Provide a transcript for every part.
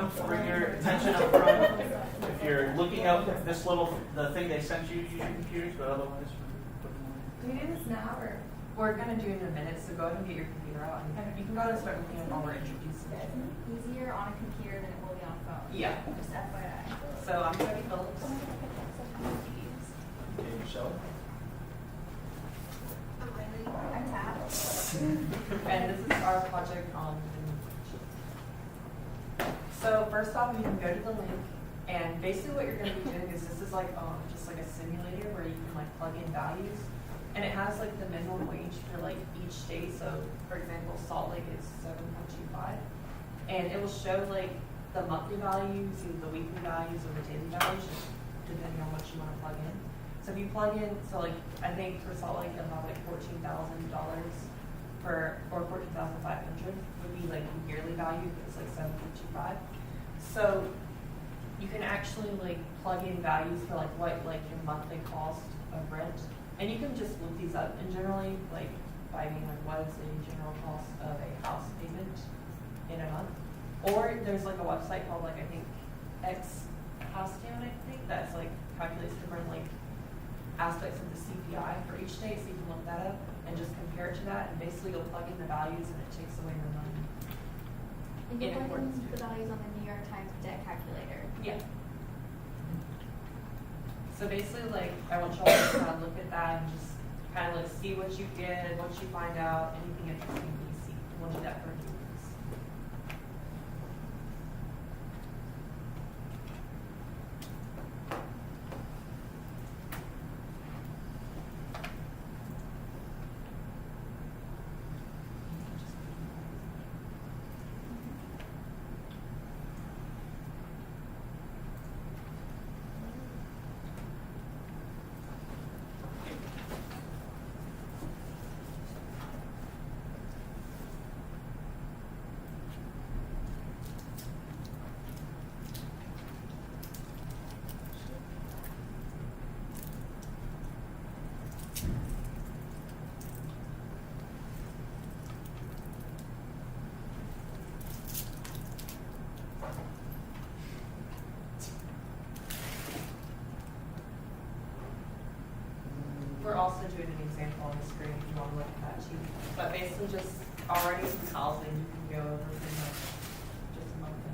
want to bring your attention up front. If you're looking up at this little, the thing they sent you, use your computers, but otherwise. Do we do this now or? We're gonna do it in a minute, so go ahead and get your computer out. And you can go ahead and start looking at while we're introducing it. Easier on a computer than it will be on a phone. Yeah. Just FYI. So I'm Jody Phillips. Okay, Michelle. I'm Tab. And this is our project on. So first off, you can go to the link, and basically what you're going to be doing is this is like just like a simulator where you can like plug in values, and it has like the minimum wage for like each state. So for example, Salt Lake is 7.25, and it will show like the monthly values, either the weekly values, or the daily values, just depending on what you want to plug in. So if you plug in, so like I think for Salt Lake, you'll have like $14,000 for, or 14,500 would be like the yearly value. It's like 7.25. So you can actually like plug in values for like what like your monthly cost of rent, and you can just look these up. And generally, like by being like, what is the general cost of a house payment in a month? Or there's like a website called like I think X House Count, I think that's like calculates different like aspects of the CPI for each state, so you can look that up and just compare it to that, and basically you'll plug in the values and it takes away the money. And you In plug accordance in to the it. values on the New York Times debt calculator. Yeah. So basically, like, I want y'all to kind of look at that and just kind of like see what you get, what you find out, anything interesting you see. We'll do that for a few weeks. We're also doing an example on the screen if you want to look at that too. But basically just already some housing you can go over pretty much just a monthly.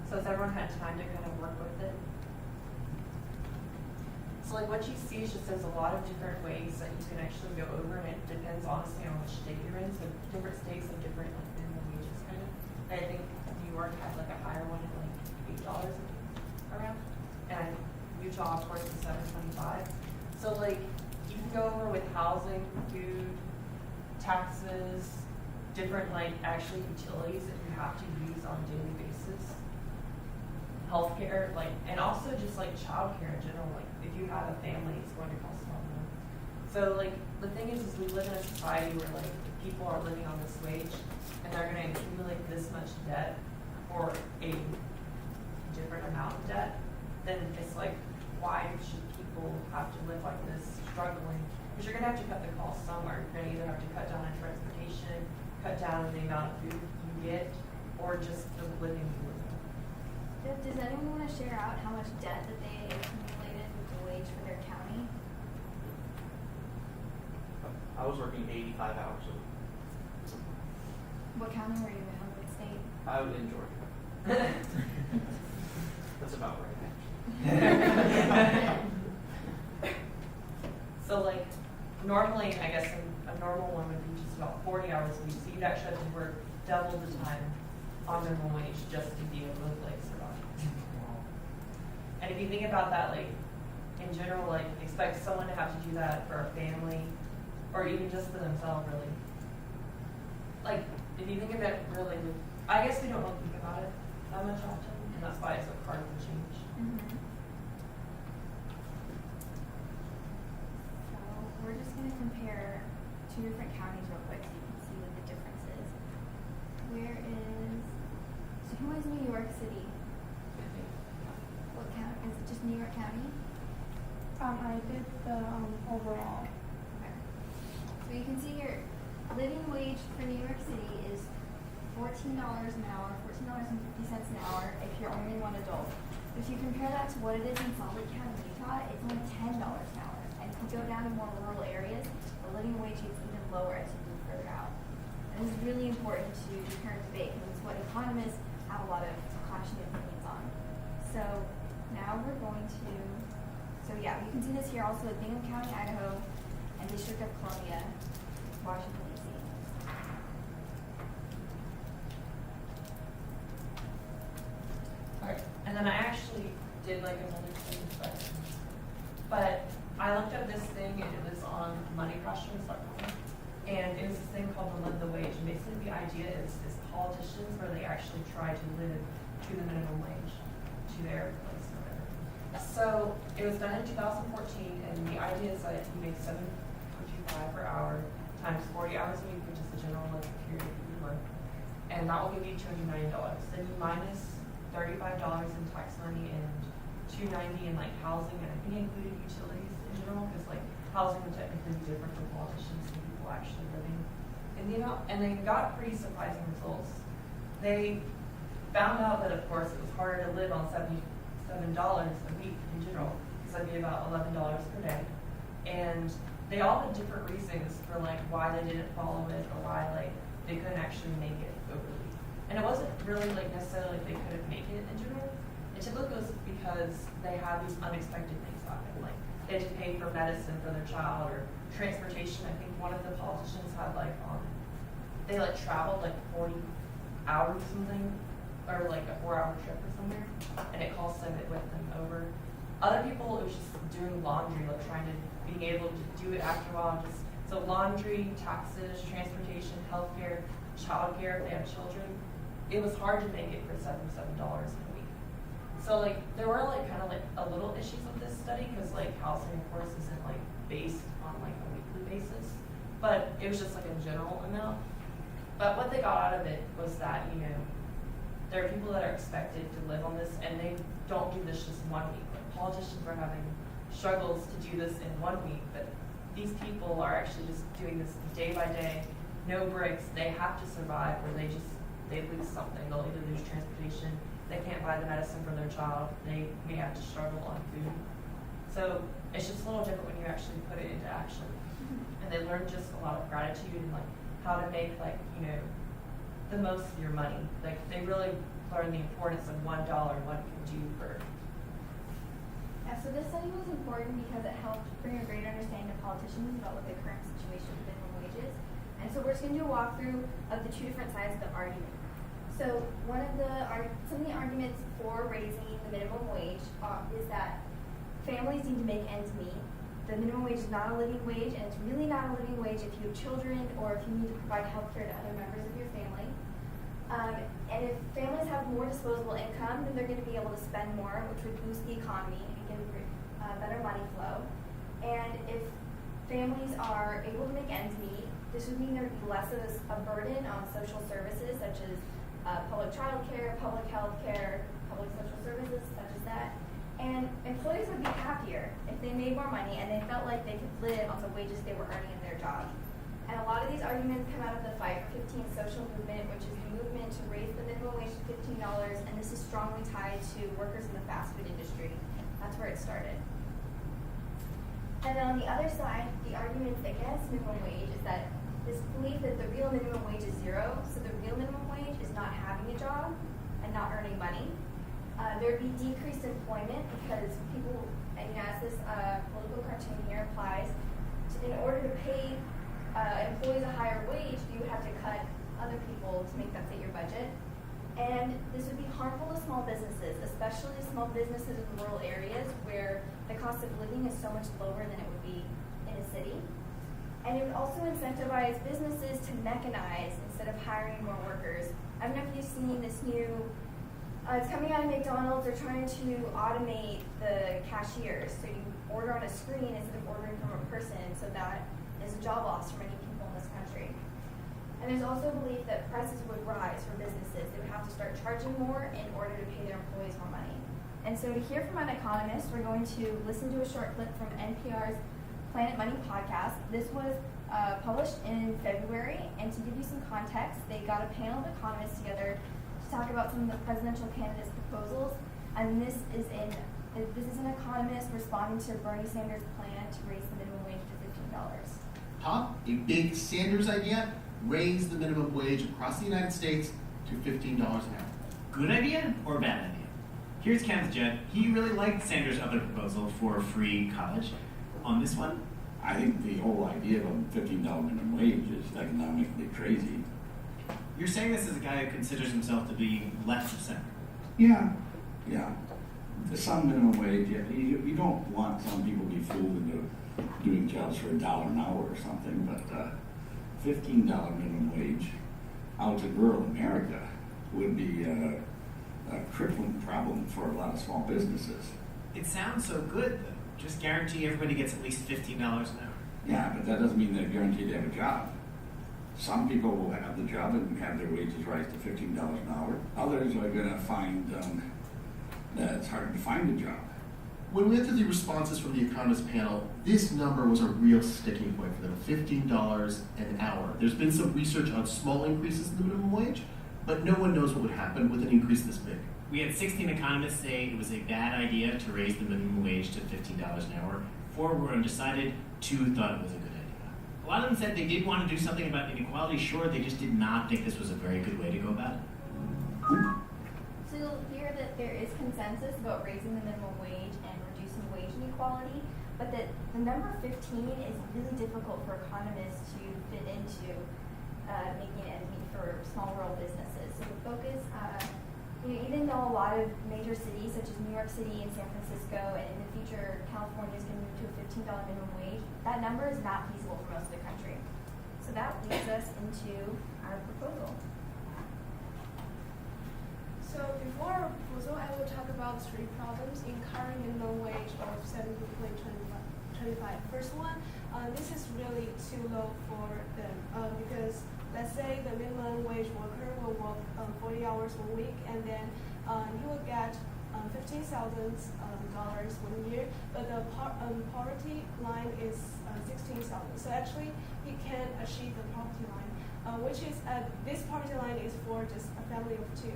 So has everyone had time to kind of work with it? So like what you see is just there's a lot of different ways that you can actually go over, and it depends honestly on which state you're in. So different states have different like minimum wages kind of. I think New York has like a higher one at like $8 around, and Utah of course is $7.25. So like you can go over with housing, food, taxes, different like actually utilities that you have to use on a daily basis. Healthcare, like, and also just like childcare in general. Like, if you have a family, it's going to cost a lot more. So, like, the thing is we live in a society where like people are living on this wage, and they're going to accumulate this much debt for a different amount of debt. Then it's like, why should people have to live like this, struggling? Because you're going to have to cut the cost somewhere. You're going to either have to cut down on transportation, cut down on the amount of food you get, or just the living you live. Does anyone want to share out how much debt that they accumulated with the wage for their county? I was working 85 hours a week. What county were you in? What state? I was in Georgia. That's about right. So like, normally, I guess a normal one would be just about 40 hours a week. So you'd actually have to work double the time on minimum wage just to be able to like survive. And if you think about that, like in general, like expect someone to have to do that for a family, or even just for themselves, really. Like if you think of it really, I guess we don't really think about it that much often, and that's why it's so hard to change. Mm-hmm. So we're just going to compare two different counties real quick so you can see what the difference is. Where is, so who is New York City? What county, is it just New York County? I did the overall. Okay. So you can see here, living wage for New York City is $14 an hour, $14.50 an hour if you're only one adult. If you compare that to what it is in Salt Lake County, Utah, it's only $10 an hour. And if you go down to more rural areas, the living wage is even lower as you move further out. And this is really important to the current debate because it's what economists have a lot of clashing opinions on. So now we're going to, so yeah, you can see this here also at Bingham County, Idaho, and District of Columbia, Washington, D.C. Alright, and then I actually did like another thing, but I looked up this thing and it was on moneyquestions.com, and it was this thing called the Live the Wage, and basically the idea is politicians where they actually try to live to the minimum wage, to their place or whatever. So it was done in 2014, and the idea is that you make $7.25 per hour times 40 hours a week, which is the general like period that you work, and that will give you $290. Then you minus $35 in tax money and $290 in like housing, and I think included utilities in general, because like housing would technically be different for politicians and people actually living in the amount. And they got pretty surprising results. They found out that of course it was harder to live on $77 a week in general, because that'd be about $11 per day. And they all had different reasons for like why they didn't follow it or why like they couldn't actually make it over the week. And it wasn't really like necessarily like they couldn't make it in general. It typically was because they had these unexpected things happen. Like they had to pay for medicine for their child or transportation. I think one of the politicians had like they like traveled like 40 hours or something, or like a 4-hour trip or somewhere, and it cost them it with them over. Other people, it was just doing laundry, like trying to being able to do it after a while. Just so laundry, taxes, transportation, healthcare, childcare if they have children. It was hard to make it for $77 a week. So like there were like kind of like a little issues with this study because like housing of course isn't like based on like a weekly basis, but it was just like a general amount. But what they got out of it was that, you know, there are people that are expected to live on this and they don't do this just 1 week. Like politicians are having struggles to do this in 1 week, but these people are actually just doing this day by day, no breaks. They have to survive or they lose something. They'll either lose transportation, they can't buy the medicine for their child, they may have to struggle on food. So it's just a little different when you actually put it into action. And they learn just a lot of gratitude and like how to make like, you know, the most of your money. Like they really learn the importance of $1 and what it can do for. Yeah, so this study was important because it helped bring a greater understanding to politicians about what the current situation with minimum wage is. And so we're just going to do a walkthrough of the two different sides of the argument. So some of the arguments for raising the minimum wage is that families need to make ends meet. The minimum wage is not a living wage, and it's really not a living wage if you have children or if you need to provide health care to other members of your family. And if families have more disposable income, then they're going to be able to spend more, which would boost the economy and give better money flow. And if families are able to make ends meet, this would mean there would be less of a burden on social services such as public child care, public health care, public social services such as that. And employees would be happier if they made more money and they felt like they could live on the wages they were earning in their job. And a lot of these arguments come out of the Fight for 15 social movement, which is the movement to raise the minimum wage to $15, and this is strongly tied to workers in the fast food industry. That's where it started. And then on the other side, the arguments against minimum wage is that this belief that the real minimum wage is zero, so the real minimum wage is not having a job and not earning money. There would be decreased employment because people, and as this political cartoon here applies, in order to pay employees a higher wage, you would have to cut other people to make that fit your budget. And this would be harmful to small businesses, especially small businesses in rural areas where the cost of living is so much lower than it would be in a city. And it would also incentivize businesses to mechanize instead of hiring more workers. I don't know if you've seen this new, it's coming out of McDonald's. They're trying to automate the cashiers. So you order on a screen instead of ordering from a person. So that is a job loss for many people And there's also a belief that prices would rise for businesses. They would have to start charging more in order to pay their employees more money. And so to hear from an economist, we're going to listen to a short clip from NPR's Planet Money podcast. This was published in February, and to give you some context, they got a panel of economists together to talk about some of the presidential candidates' proposals. And this is an economist responding to Bernie Sanders' plan to raise the minimum wage to $15. Huh? A big Sanders idea? Raise the minimum wage across the United States to $15 an hour. Good idea or bad idea? Here's Kenneth Judd. He really liked Sanders' other proposal for free college. On this one, I think the whole idea of a $15 minimum wage is economically crazy. you're saying this as a guy who considers himself to be left of center. Yeah. Some minimum wage, you don't want some people to be fooled into doing jobs for $1 an hour or something, but $15 minimum wage out in rural America would be a crippling problem for a lot of small businesses. It sounds so good, though. Just guarantee everybody gets at least $15 an hour. Yeah, but that doesn't mean they're guaranteed to have a job. Some people will have the job and have their wages rise to $15 an hour. Others are going to find that it's harder to find a job. When we went through the responses from the economist panel, this number was a real sticking point for them, $15 an hour. There's been some research on small increases in the minimum wage, but no one knows what would happen with an increase this big. We had 16 economists say it was a bad idea to raise the minimum wage to $15 an hour. 4 were undecided, 2 thought it was a good idea. A lot of them said they did want to do something about inequality, sure, they just did not think this was a very good way to go about it. So you'll hear that there is consensus about raising the minimum wage and reducing wage inequality, but that the number 15 is really difficult for economists to fit into making ends meet for small rural businesses. So the focus, even though a lot of major cities such as New York City and San Francisco, and in the future California is going to move to a $15 minimum wage, that number is not feasible for most of the country. So that leads us into our proposal. So before our proposal, I will talk about 3 problems in current minimum wage of $17.25. First one, this is really too low for them because let's say the minimum wage worker will work 40 hours a week and then he will get $15,000 1 year, but the poverty line is $16,000. So actually, he can achieve the poverty line, which is this poverty line is for just a family of 2.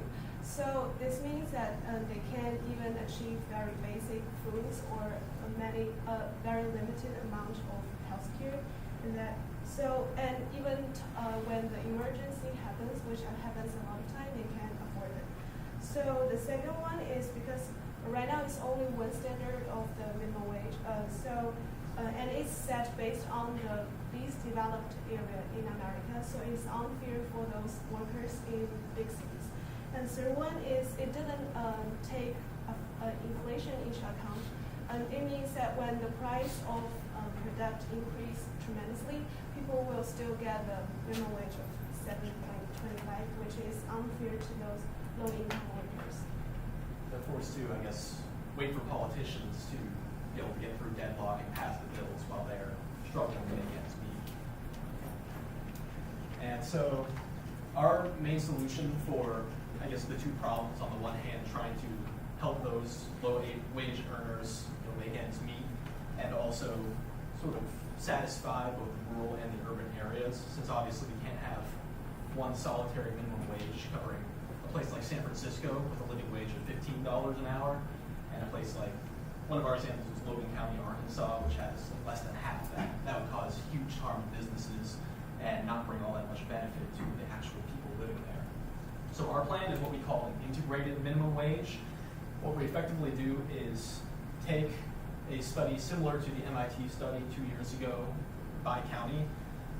So this means that they can't even achieve very basic foods or very limited amount of health care. And even when the emergency happens, which happens a lot of time, they can't afford it. So the second one is because right now it's only one standard of the minimum wage. And it's set based on the least developed area in America. So it's unfair for those workers in big cities. And third one is it didn't take inflation into account. It means that when the price of product increase tremendously, people will still get the minimum wage of $7.25, which is unfair to those low-income workers. They're forced to, I guess, wait for politicians to be able to get through deadlock and pass the bills while they're struggling to make ends meet. And so our main solution for, I guess, the 2 problems, on the one hand, trying to help those low-wage earners make ends meet, and also sort of satisfy both the rural and the urban areas, since obviously we can't have one solitary minimum wage covering a place like San Francisco with a living wage of $15 an hour, and a place like, one of our examples was Logan County, Arkansas, which has less than half that. That would cause huge harm to businesses and not bring all that much benefit to the actual people living there. So our plan is what we call an integrated minimum wage. What we effectively do is take a study similar to the MIT study 2 years ago by county.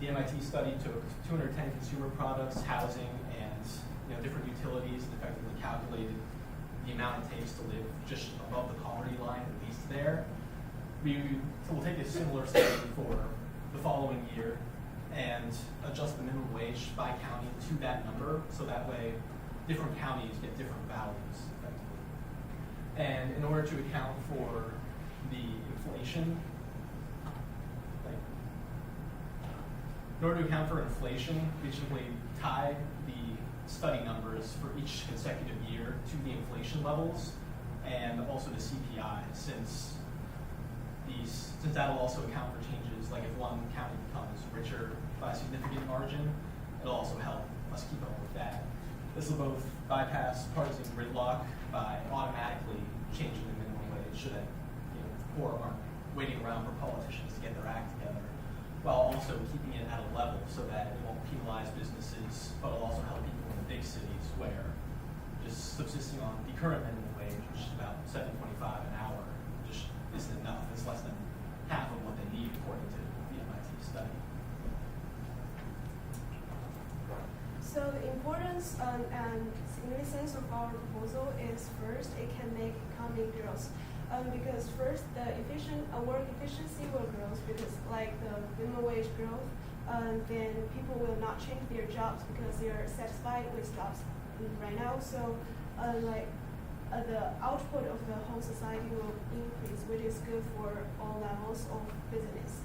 The MIT study took 210 consumer products, housing, and different utilities, and effectively calculated the amount it takes to live just above the poverty line, at least there. We'll take a similar study for the following year and adjust the minimum wage by county to that number, so that way different counties get different values, effectively. And in order to account for the inflation, order to account for inflation, we simply tie the study numbers for each consecutive year to the inflation levels and also the CPI, since that'll also account for changes, like if one county becomes richer by a significant margin, it'll also help us keep up with that. This will both bypass partisan gridlock by automatically changing the minimum wage so that the poor aren't waiting around for politicians to get their act together, while also keeping it at a level so that it won't penalize businesses, but it'll also help people in the big cities where just subsisting on the current minimum wage, which is about $7.25 an hour, just isn't enough. It's less than half of what they need according to the MIT study. So the importance and significance of our proposal is, first, it can make economic growth. Because first, the work efficiency will grow because like the minimum wage growth, then people will not change their jobs because they are satisfied with jobs right now. So the output of the whole society will increase, which is good for all levels of business.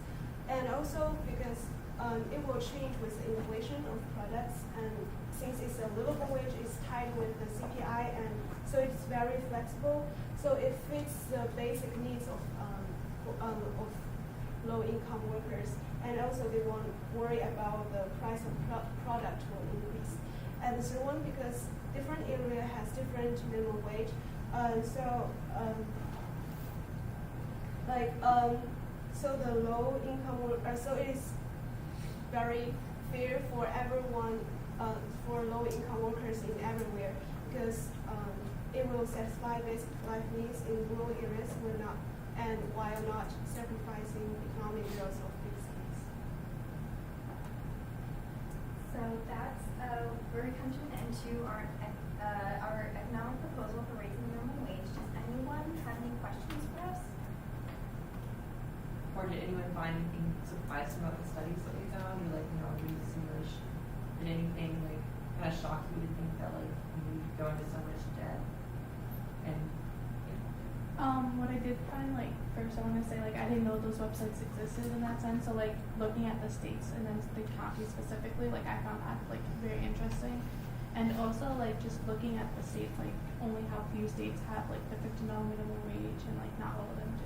And also because it will change with the inflation of products, and since it's a livable wage, it's tied with the CPI, and so it's very flexible. So it fits the basic needs of low-income workers, and also they won't worry about the price of product will increase. And the third one, because different area has different minimum wage, so the low-income so it is very fair for everyone, for low-income workers in everywhere, because it will satisfy basic life needs in rural areas while not sacrificing economic growth of big cities. So that's where we come to an end to our economic proposal for raising the minimum wage. Does anyone have any questions for us? Or did anyone find anything surprising about the studies that we found, or read the simulation? Did anything kind of shock you to think that we go into so much debt? And what I did find, first I want to say, I didn't know those websites existed in that sense. So, looking at the states and then the counties specifically, I found that, very interesting. And also, just looking at the states, only how few states have, the $15 minimum wage, and, not all of them do.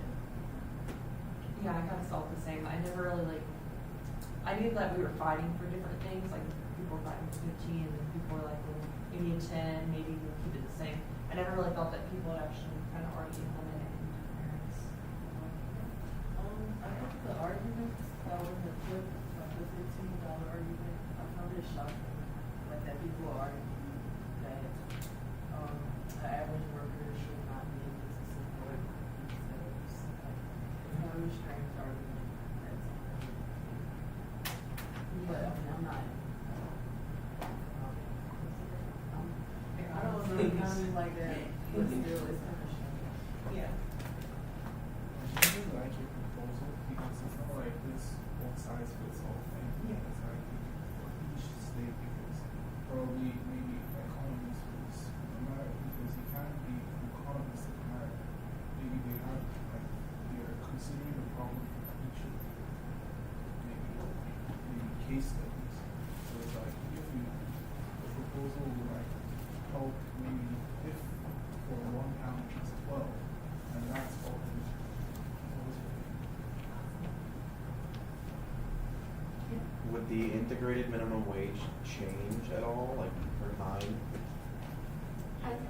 yeah, I kind of felt the same. I never really I knew that we were fighting for different things. People were fighting for 15, and then people were well, maybe a 10, maybe we'll keep it the same. I never really thought that people would actually kind of already implement it in different areas. I think the argument that was the flip, the $15 argument, I found it shocking. That people argue that the average worker should not be able to support themselves. It's a very strange argument. But I'm not. I don't know the economy like that, but still, it's kind of strange. Yeah. I really like your proposal because it's not like this one size fits all thing. Yeah. It's like for each state, because probably maybe economists will matter, because economists matter. Maybe they have they're considering the problem for each of them. Maybe case studies. So it's if the proposal will help maybe if for one county it's 12, and that's all the Would the integrated minimum wage change at all, for time? With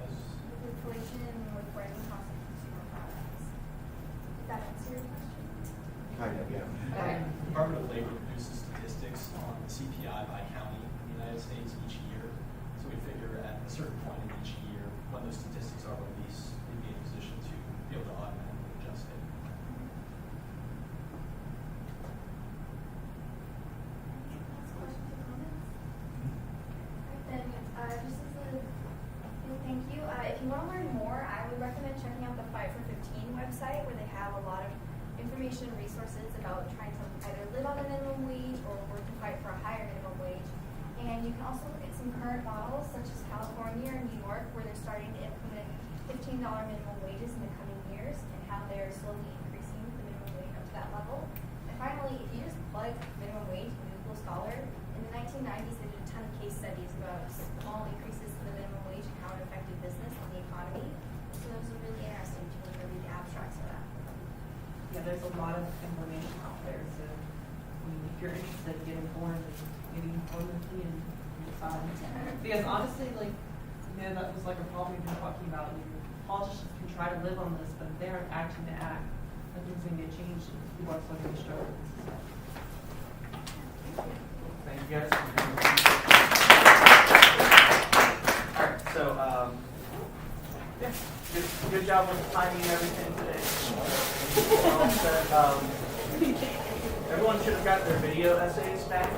inflation and with rising costs of consumer products. Does that answer your question? Kind of, yeah. The Department of Labor produces statistics on the CPI by county in the United States each year. So we figure at a certain point in each year, when those statistics are released, we'd be in a position to be able to automatically adjust it. Questions or comments? Alright, then, just as a thank you, if you want to learn more, I would recommend checking out the Fight for 15 website, where they have a lot of information and resources about trying to either live on the minimum wage or work to fight for a higher minimum wage. And you can also look at some current models, such as California or New York, where they're starting to implement $15 minimum wages in the coming years, and how they're slowly increasing the minimum wage up to that level. And finally, if you just plug minimum wage in Google Scholar, 1990s, they did a ton of case studies about small increases to the minimum wage and how it affected business and the economy. So those are really interesting to read the abstracts for that. Yeah, there's a lot of information out there, so, I mean, if you're interested, get informed and getting informed and because honestly, like, you know, that was like a problem we've been talking about. I mean, politicians can try to live on this, but if they aren't acting to act, nothing's gonna get changed, and people are still gonna struggle with this stuff. Thank you guys. Alright, so, yeah, good job with the timing and everything today. Everyone should have got their video essays back.